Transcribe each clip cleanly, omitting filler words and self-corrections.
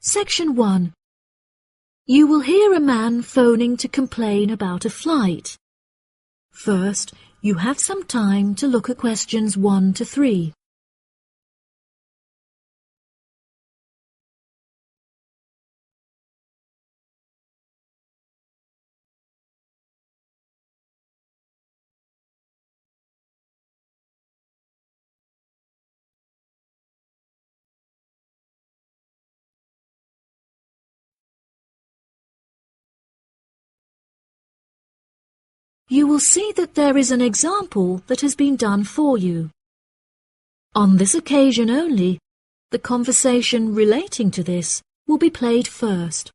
Section 1. You will hear a man phoning to complain about a flight. First, you have some time to look at questions 1 to 3. You will see that there is an example that has been done for you. On this occasion only, the conversation relating to this will be played first.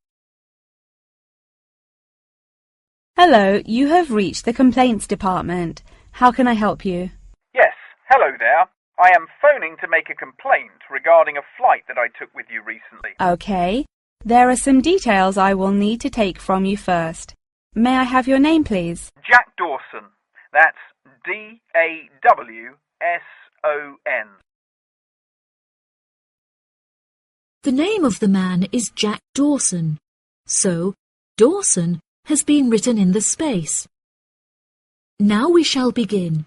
Hello, you have reached the complaints department. How can I help you? Yes, hello there. I am phoning to make a complaint regarding a flight that I took with you recently. Okay. There are some details I will need to take from you first. May I have your name, please? Jack Dawson. That's D-A-W-S-O-N. The name of the man is Jack Dawson, so Dawson has been written in the space. Now we shall begin.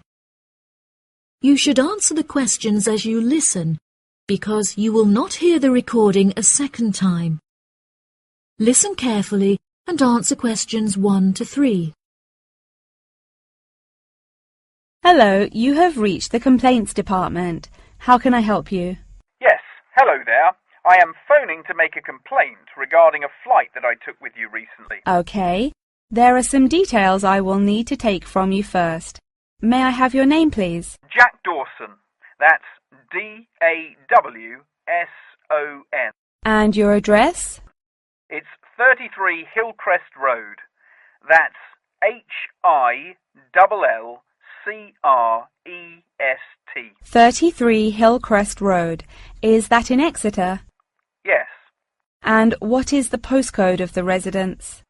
You should answer the questions as you listen, because you will not hear the recording a second time. Listen carefully and answer questions 1 to 3. Hello, you have reached the complaints department. How can I help you? Yes, hello there. I am phoning to make a complaint regarding a flight that I took with you recently. Okay. There are some details I will need to take from you first. May I have your name, please? Jack Dawson. That's D-A-W-S-O-N. And your address? It's 33 Hillcrest Road. That's H-I-L-L-C-R-E-S-T. 33 Hillcrest Road. Is that in Exeter? Yes. And what is the postcode of the residence?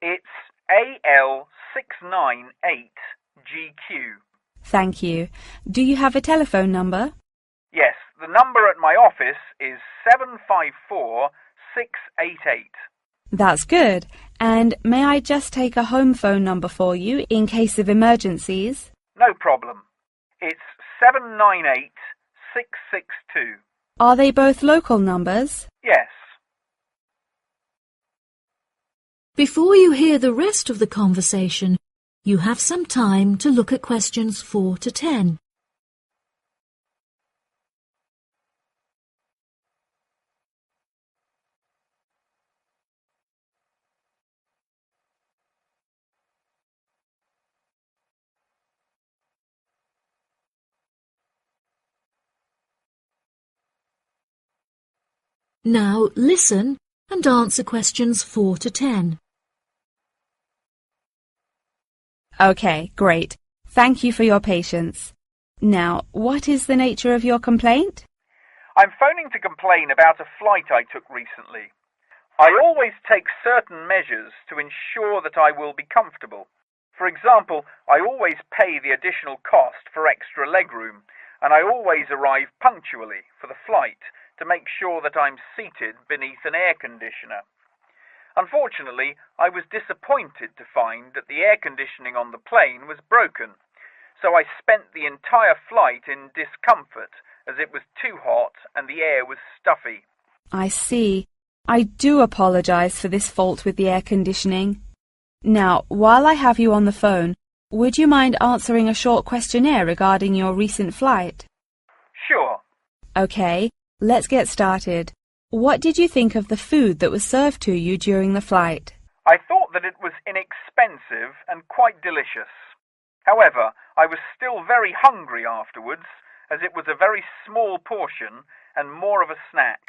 It's AL698GQ. Thank you. Do you have a telephone number? Yes, the number at my office is 754688. That's good. And may I just take a home phone number for you in case of emergencies? No problem. It's 798662. Are they both local numbers? Yes. Before you hear the rest of the conversation, you have some time to look at questions 4 to 10. Now listen and answer questions 4 to 10. Okay, great. Thank you for your patience. Now, what is the nature of your complaint? I'm phoning to complain about a flight I took recently. I always take certain measures to ensure that I will be comfortable. For example, I always pay the additional cost for extra legroom, and I always arrive punctually for the flight to make sure that I'm seated beneath an air conditioner. Unfortunately, I was disappointed to find that the air conditioning on the plane was broken, so I spent the entire flight in discomfort as it was too hot and the air was stuffy. I see. I do apologize for this fault with the air conditioning. Now, while I have you on the phone, would you mind answering a short questionnaire regarding your recent flight? Sure. Okay, let's get started. What did you think of the food that was served to you during the flight? I thought that it was inexpensive and quite delicious. However, I was still very hungry afterwards, as it was a very small portion and more of a snack.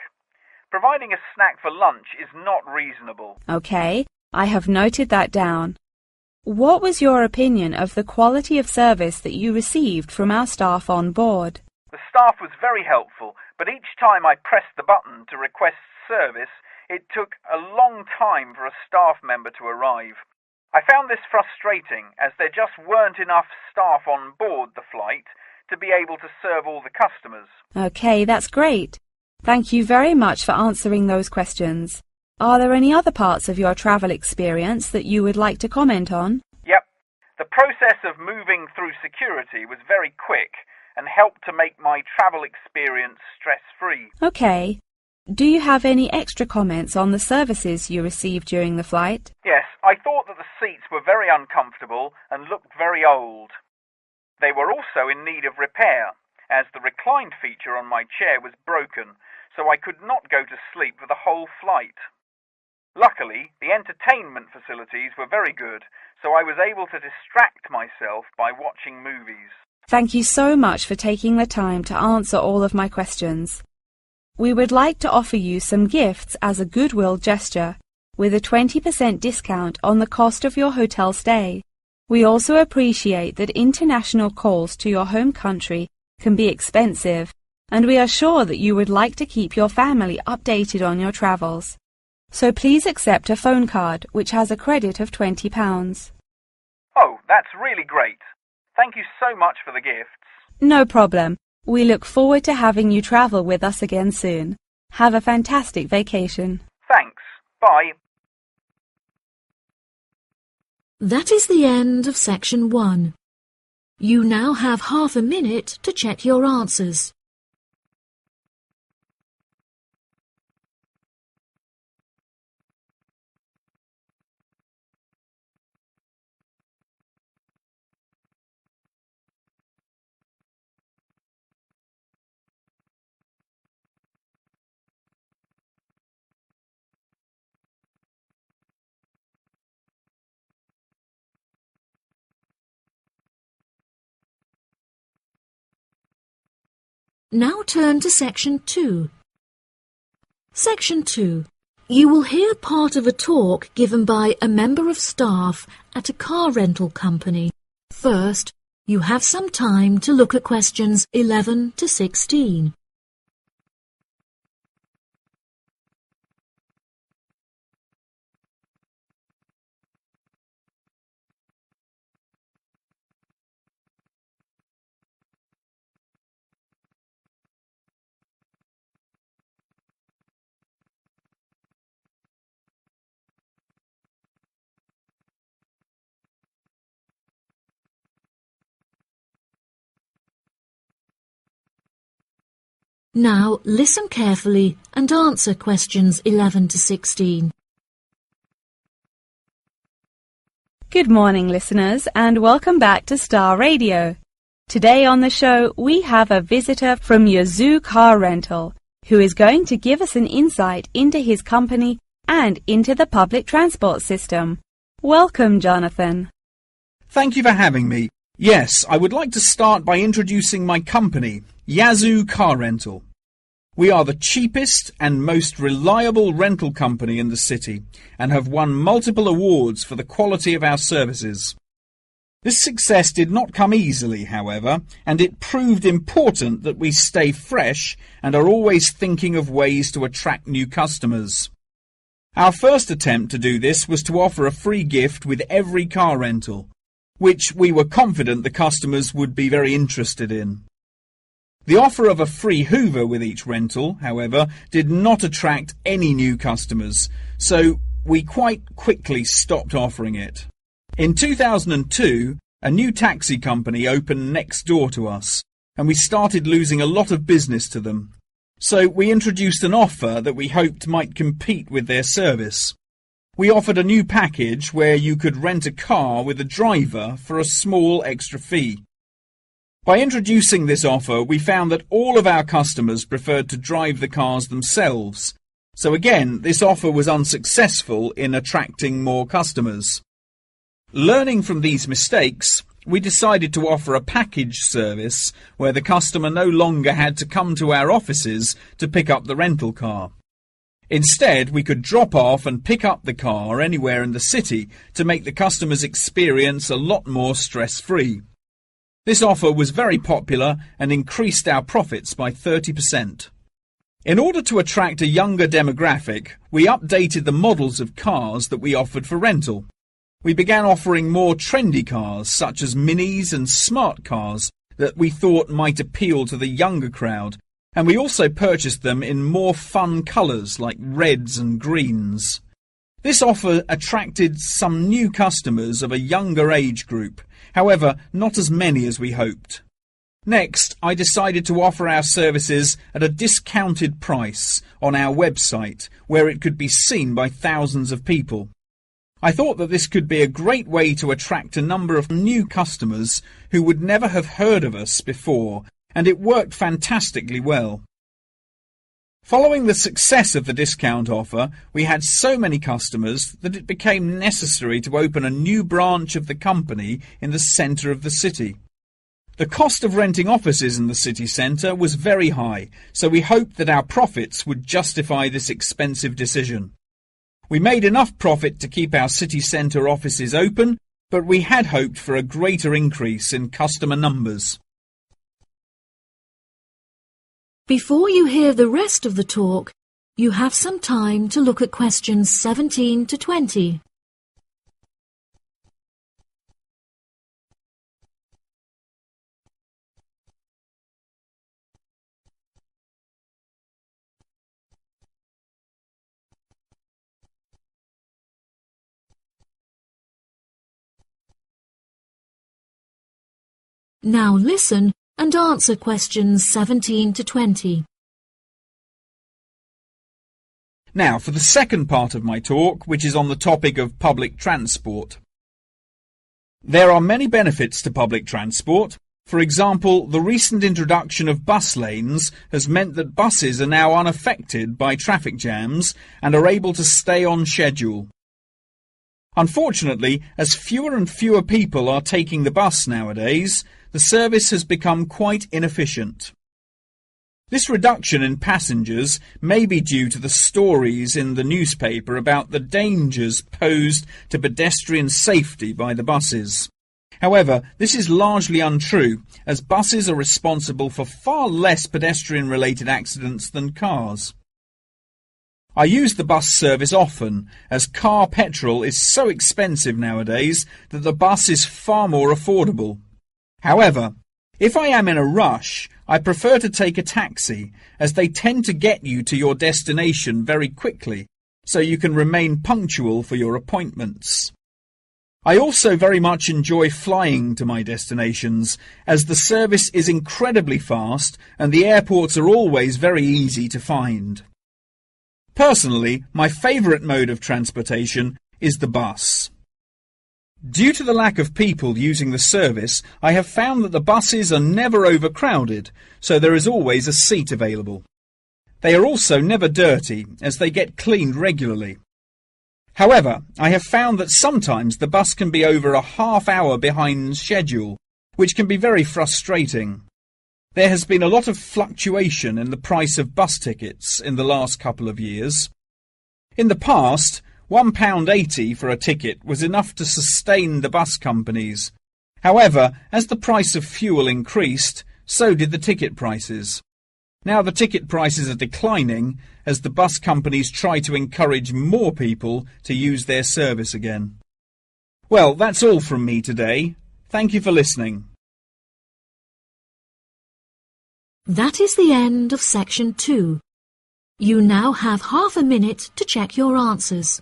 Providing a snack for lunch is not reasonable. Okay, I have noted that down. What was your opinion of the quality of service that you received from our staff on board? The staff was very helpful, but each time I pressed the button to request service, it took a long time for a staff member to arrive. I found this frustrating as there just weren't enough staff on board the flight to be able to serve all the customers. Okay, that's great. Thank you very much for answering those questions. Are there any other parts of your travel experience that you would like to comment on? Yep. The process of moving through security was very quick and helped to make my travel experience stress-free. Okay. Do you have any extra comments on the services you received during the flight? Yes, I thought that the seats were very uncomfortable and looked very old. They were also in need of repair, as the recline feature on my chair was broken, so I could not go to sleep for the whole flight. Luckily, the entertainment facilities were very good, so I was able to distract myself by watching movies. Thank you so much for taking the time to answer all of my questions. We would like to offer you some gifts as a goodwill gesture, with a 20% discount on the cost of your hotel stay. We also appreciate that international calls to your home country can be expensive, and we are sure that you would like to keep your family updated on your travels. So please accept a phone card which has a credit of £20. Oh, that's really great. Thank you so much for the gifts. No problem. We look forward to having you travel with us again soon. Have a fantastic vacation. Thanks. Bye. That is the end of section 1. You now have half a minute to check your answers. Now turn to section 2. Section 2. You will hear part of a talk given by a member of staff at a car rental company. First, you have some time to look at questions 11 to 16. Now listen carefully and answer questions 11 to 16. Good morning, listeners, and welcome back to Star Radio. Today on the show, we have a visitor from Yazoo Car Rental, who is going to give us an insight into his company and into the public transport system. Welcome, Jonathan. Thank you for having me. Yes, I would like to start by introducing my company, Yazoo Car Rental. We are the cheapest and most reliable rental company in the city and have won multiple awards for the quality of our services. This success did not come easily, however, and it proved important that we stay fresh and are always thinking of ways to attract new customers. Our first attempt to do this was to offer a free gift with every car rental, which we were confident the customers would be very interested in. The offer of a free Hoover with each rental, however, did not attract any new customers, so we quite quickly stopped offering it. In 2002, a new taxi company opened next door to us, and we started losing a lot of business to them. So we introduced an offer that we hoped might compete with their service. We offered a new package where you could rent a car with a driver for a small extra fee. By introducing this offer, we found that all of our customers preferred to drive the cars themselves. So again, this offer was unsuccessful in attracting more customers. Learning from these mistakes, we decided to offer a package service where the customer no longer had to come to our offices to pick up the rental car. Instead, we could drop off and pick up the car anywhere in the city to make the customer's experience a lot more stress-free. This offer was very popular and increased our profits by 30%. In order to attract a younger demographic, we updated the models of cars that we offered for rental. We began offering more trendy cars, such as minis and smart cars, that we thought might appeal to the younger crowd, and we also purchased them in more fun colours like reds and greens. This offer attracted some new customers of a younger age group, however, not as many as we hoped. Next, I decided to offer our services at a discounted price on our website, where it could be seen by thousands of people. I thought that this could be a great way to attract a number of new customers who would never have heard of us before, and it worked fantastically well. Following the success of the discount offer, we had so many customers that it became necessary to open a new branch of the company in the centre of the city. The cost of renting offices in the city centre was very high, so we hoped that our profits would justify this expensive decision. We made enough profit to keep our city centre offices open, but we had hoped for a greater increase in customer numbers. Before you hear the rest of the talk, you have some time to look at questions 17 to 20. Now listen and answer questions 17 to 20. Now for the second part of my talk, which is on the topic of public transport. There are many benefits to public transport. For example, the recent introduction of bus lanes has meant that buses are now unaffected by traffic jams and are able to stay on schedule. Unfortunately, as fewer and fewer people are taking the bus nowadays, the service has become quite inefficient. This reduction in passengers may be due to the stories in the newspaper about the dangers posed to pedestrian safety by the buses. However, this is largely untrue, as buses are responsible for far less pedestrian-related accidents than cars. I use the bus service often, as car petrol is so expensive nowadays that the bus is far more affordable. However, if I am in a rush, I prefer to take a taxi, as they tend to get you to your destination very quickly, so you can remain punctual for your appointments. I also very much enjoy flying to my destinations, as the service is incredibly fast and the airports are always very easy to find. Personally, my favourite mode of transportation is the bus. Due to the lack of people using the service, I have found that the buses are never overcrowded, so there is always a seat available. They are also never dirty, as they get cleaned regularly. However, I have found that sometimes the bus can be over a half hour behind schedule, which can be very frustrating. There has been a lot of fluctuation in the price of bus tickets in the last couple of years. In the past, £1.80 for a ticket was enough to sustain the bus companies. However, as the price of fuel increased, so did the ticket prices. Now the ticket prices are declining as the bus companies try to encourage more people to use their service again. Well, that's all from me today. Thank you for listening. That is the end of section 2. You now have half a minute to check your answers.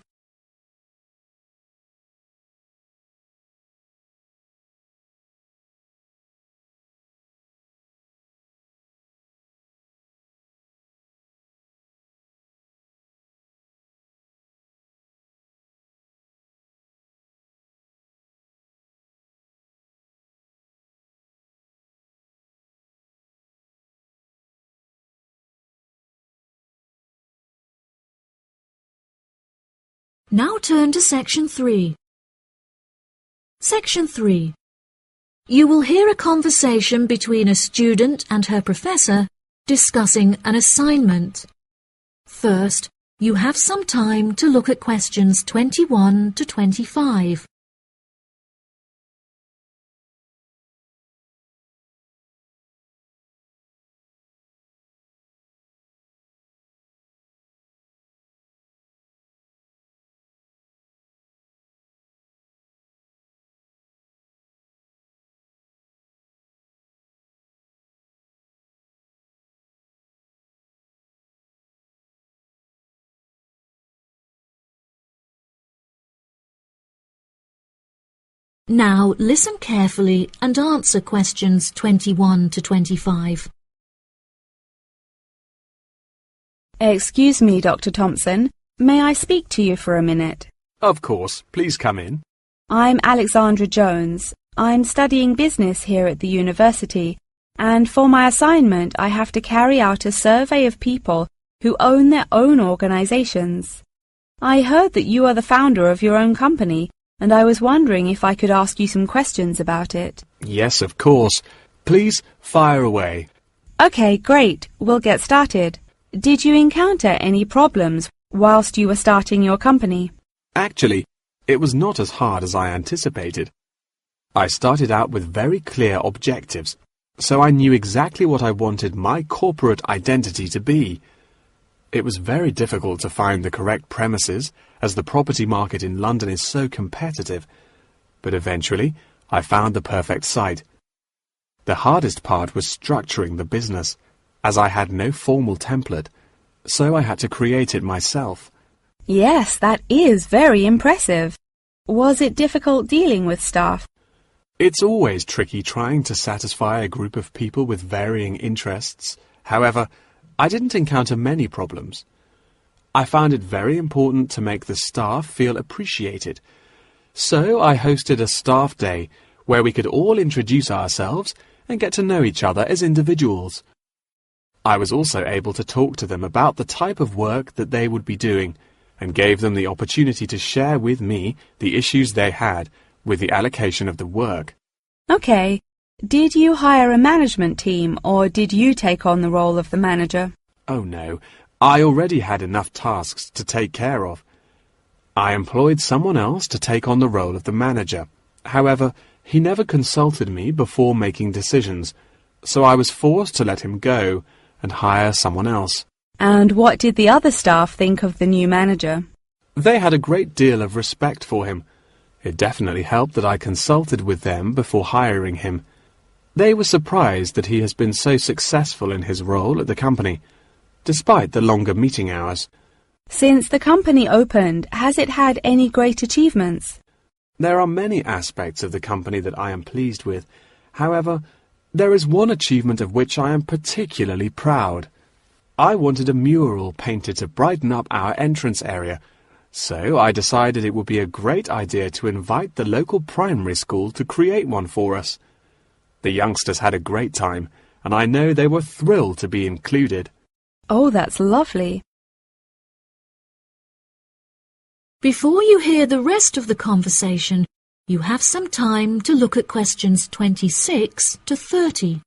Now turn to section 3. Section 3. You will hear a conversation between a student and her professor discussing an assignment. First, you have some time to look at questions 21 to 25. Now listen carefully and answer questions 21 to 25. Excuse me, Dr. Thompson. May I speak to you for a minute? Of course. Please come in. I'm Alexandra Jones. I'm studying business here at the university, and for my assignment I have to carry out a survey of people who own their own organizations. I heard that you are the founder of your own company, and I was wondering if I could ask you some questions about it. Yes, of course. Please fire away. Okay, great. We'll get started. Did you encounter any problems whilst you were starting your company? Actually, it was not as hard as I anticipated. I started out with very clear objectives, so I knew exactly what I wanted my corporate identity to be. It was very difficult to find the correct premises, as the property market in London is so competitive, but eventually I found the perfect site. The hardest part was structuring the business, as I had no formal template, so I had to create it myself. Yes, that is very impressive. Was it difficult dealing with staff? It's always tricky trying to satisfy a group of people with varying interests. However, I didn't encounter many problems. I found it very important to make the staff feel appreciated. So I hosted a staff day where we could all introduce ourselves and get to know each other as individuals. I was also able to talk to them about the type of work that they would be doing and gave them the opportunity to share with me the issues they had with the allocation of the work. Okay. Did you hire a management team, or did you take on the role of the manager? Oh no, I already had enough tasks to take care of. I employed someone else to take on the role of the manager. However, he never consulted me before making decisions, so I was forced to let him go and hire someone else. And what did the other staff think of the new manager? They had a great deal of respect for him. It definitely helped that I consulted with them before hiring him. They were surprised that he has been so successful in his role at the company, despite the longer meeting hours. Since the company opened, has it had any great achievements? There are many aspects of the company that I am pleased with. However, there is one achievement of which I am particularly proud. I wanted a mural painted to brighten up our entrance area, so I decided it would be a great idea to invite the local primary school to create one for us. The youngsters had a great time, and I know they were thrilled to be included. Oh, that's lovely. Before you hear the rest of the conversation, you have some time to look at questions 26 to 30.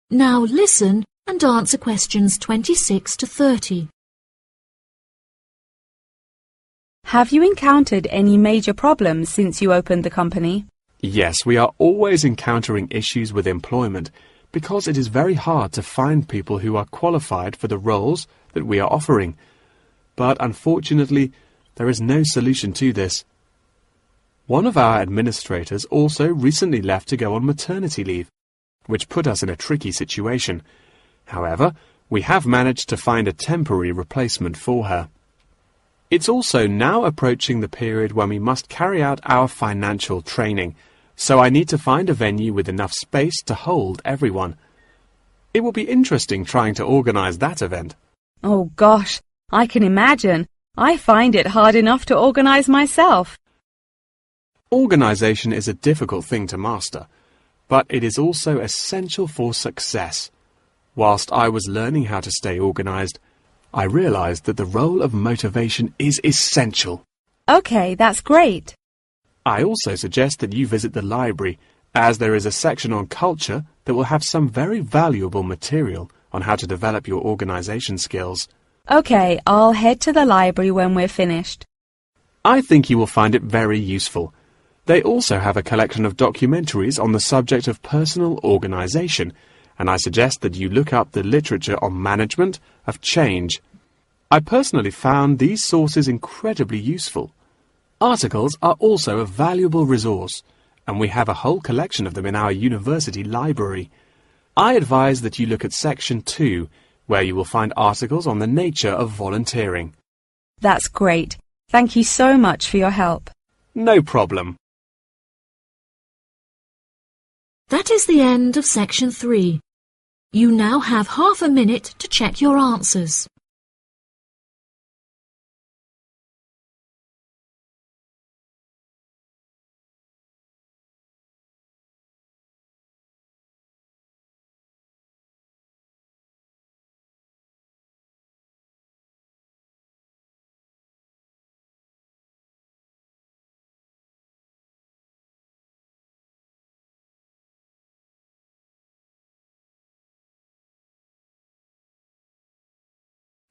Now listen and answer questions 26 to 30. Have you encountered any major problems since you opened the company? Yes, we are always encountering issues with employment because it is very hard to find people who are qualified for the roles that we are offering. But unfortunately, there is no solution to this. One of our administrators also recently left to go on maternity leave, which put us in a tricky situation. However, we have managed to find a temporary replacement for her. It's also now approaching the period when we must carry out our financial training, so I need to find a venue with enough space to hold everyone. It will be interesting trying to organize that event. Oh gosh, I can imagine. I find it hard enough to organize myself. Organization is a difficult thing to master, but it is also essential for success. Whilst I was learning how to stay organized, I realized that the role of motivation is essential. Okay, that's great. I also suggest that you visit the library, as there is a section on culture that will have some very valuable material on how to develop your organization skills. Okay, I'll head to the library when we're finished. I think you will find it very useful. They also have a collection of documentaries on the subject of personal organization, and I suggest that you look up the literature on management of change. I personally found these sources incredibly useful. Articles are also a valuable resource, and we have a whole collection of them in our university library. I advise that you look at Section 2, where you will find articles on the nature of volunteering. That's great. Thank you so much for your help. No problem. That is the end of Section 3. You now have half a minute to check your answers.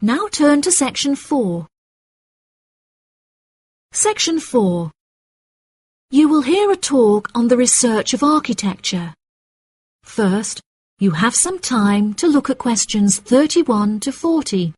Now turn to Section 4. Section 4. You will hear a talk on the research of architecture. First, you have some time to look at questions 31 to 40.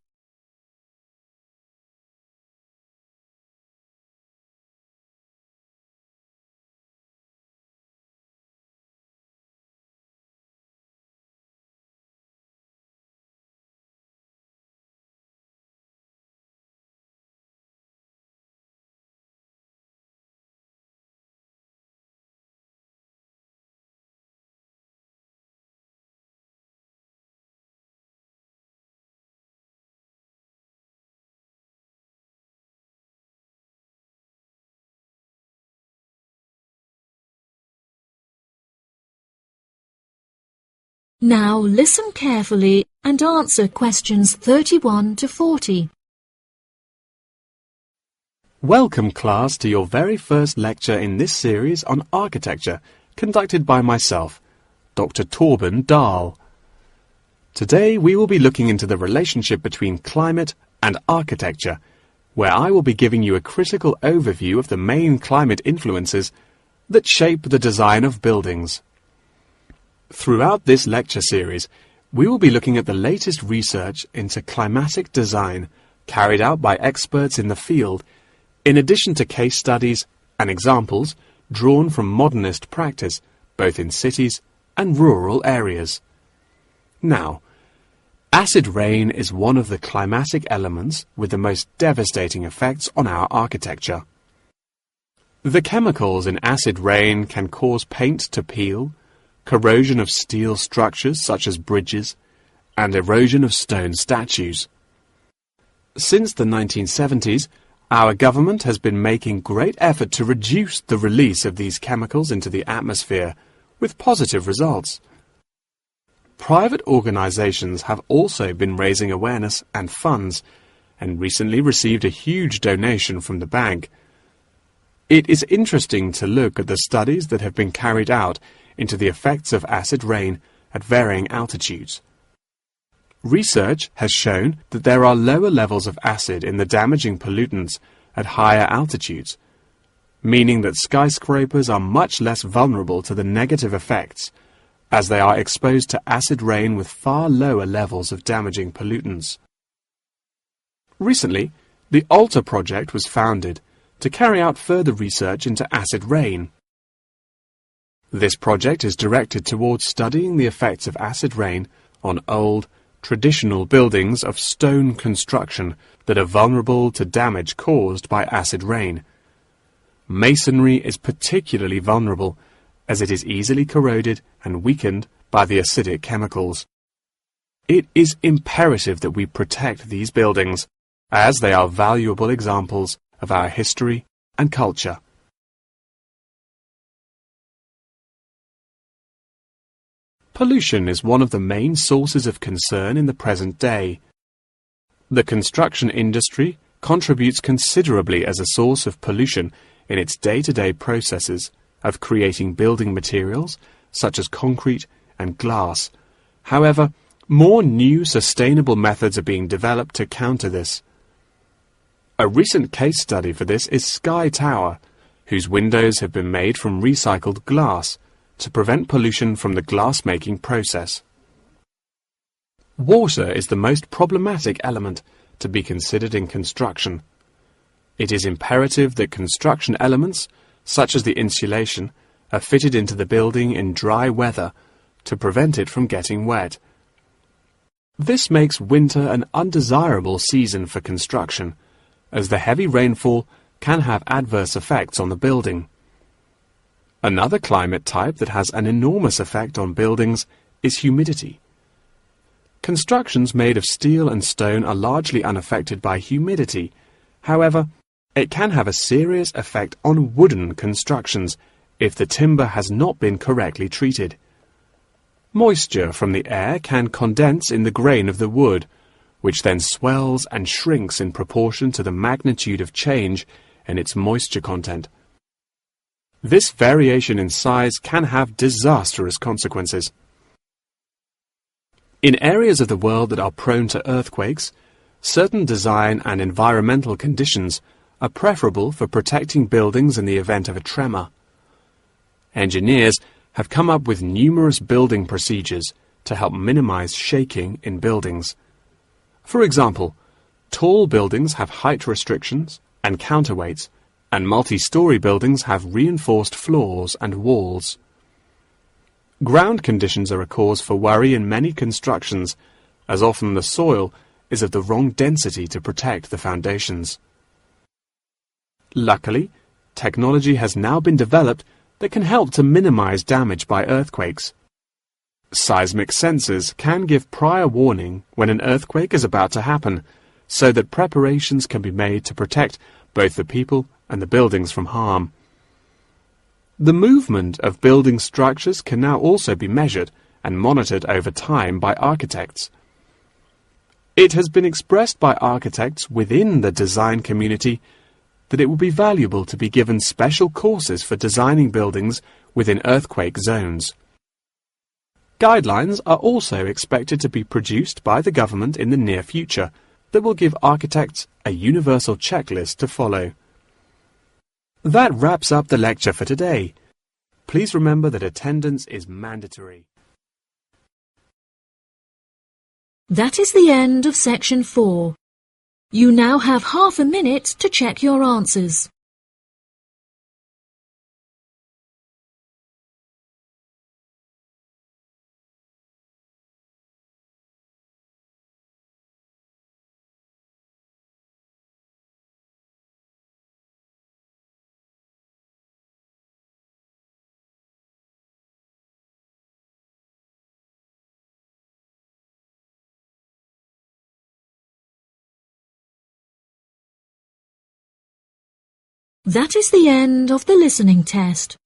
Now listen carefully and answer questions 31 to 40. Welcome, class, to your very first lecture in this series on architecture, conducted by myself, Dr. Torben Dahl. Today we will be looking into the relationship between climate and architecture, where I will be giving you a critical overview of the main climate influences that shape the design of buildings. Throughout this lecture series, we will be looking at the latest research into climatic design carried out by experts in the field, in addition to case studies and examples drawn from modernist practice, both in cities and rural areas. Now, acid rain is one of the climatic elements with the most devastating effects on our architecture. The chemicals in acid rain can cause paint to peel, corrosion of steel structures such as bridges, and erosion of stone statues. Since the 1970s, our government has been making great effort to reduce the release of these chemicals into the atmosphere, with positive results. Private organizations have also been raising awareness and funds, and recently received a huge donation from the bank. It is interesting to look at the studies that have been carried out into the effects of acid rain at varying altitudes. Research has shown that there are lower levels of acid in the damaging pollutants at higher altitudes, meaning that skyscrapers are much less vulnerable to the negative effects, as they are exposed to acid rain with far lower levels of damaging pollutants. Recently, the ALTA project was founded to carry out further research into acid rain. This project is directed towards studying the effects of acid rain on old, traditional buildings of stone construction that are vulnerable to damage caused by acid rain. Masonry is particularly vulnerable, as it is easily corroded and weakened by the acidic chemicals. It is imperative that we protect these buildings, as they are valuable examples of our history and culture. Pollution is one of the main sources of concern in the present day. The construction industry contributes considerably as a source of pollution in its day-to-day processes of creating building materials such as concrete and glass. However, more new sustainable methods are being developed to counter this. A recent case study for this is Sky Tower, whose windows have been made from recycled glass to prevent pollution from the glass-making process. Water is the most problematic element to be considered in construction. It is imperative that construction elements, such as the insulation, are fitted into the building in dry weather to prevent it from getting wet. This makes winter an undesirable season for construction, as the heavy rainfall can have adverse effects on the building. Another climate type that has an enormous effect on buildings is humidity. Constructions made of steel and stone are largely unaffected by humidity. However, it can have a serious effect on wooden constructions if the timber has not been correctly treated. Moisture from the air can condense in the grain of the wood, which then swells and shrinks in proportion to the magnitude of change in its moisture content. This variation in size can have disastrous consequences. In areas of the world that are prone to earthquakes, certain design and environmental conditions are preferable for protecting buildings in the event of a tremor. Engineers have come up with numerous building procedures to help minimize shaking in buildings. For example, tall buildings have height restrictions and counterweights, and multi-story buildings have reinforced floors and walls. Ground conditions are a cause for worry in many constructions, as often the soil is of the wrong density to protect the foundations. Luckily, technology has now been developed that can help to minimize damage by earthquakes. Seismic sensors can give prior warning when an earthquake is about to happen, so that preparations can be made to protect both the people and the buildings from harm. The movement of building structures can now also be measured and monitored over time by architects. It has been expressed by architects within the design community that it would be valuable to be given special courses for designing buildings within earthquake zones. Guidelines are also expected to be produced by the government in the near future that will give architects a universal checklist to follow. That wraps up the lecture for today. Please remember that attendance is mandatory. That is the end of section 4. You now have half a minute to check your answers. That is the end of the listening test.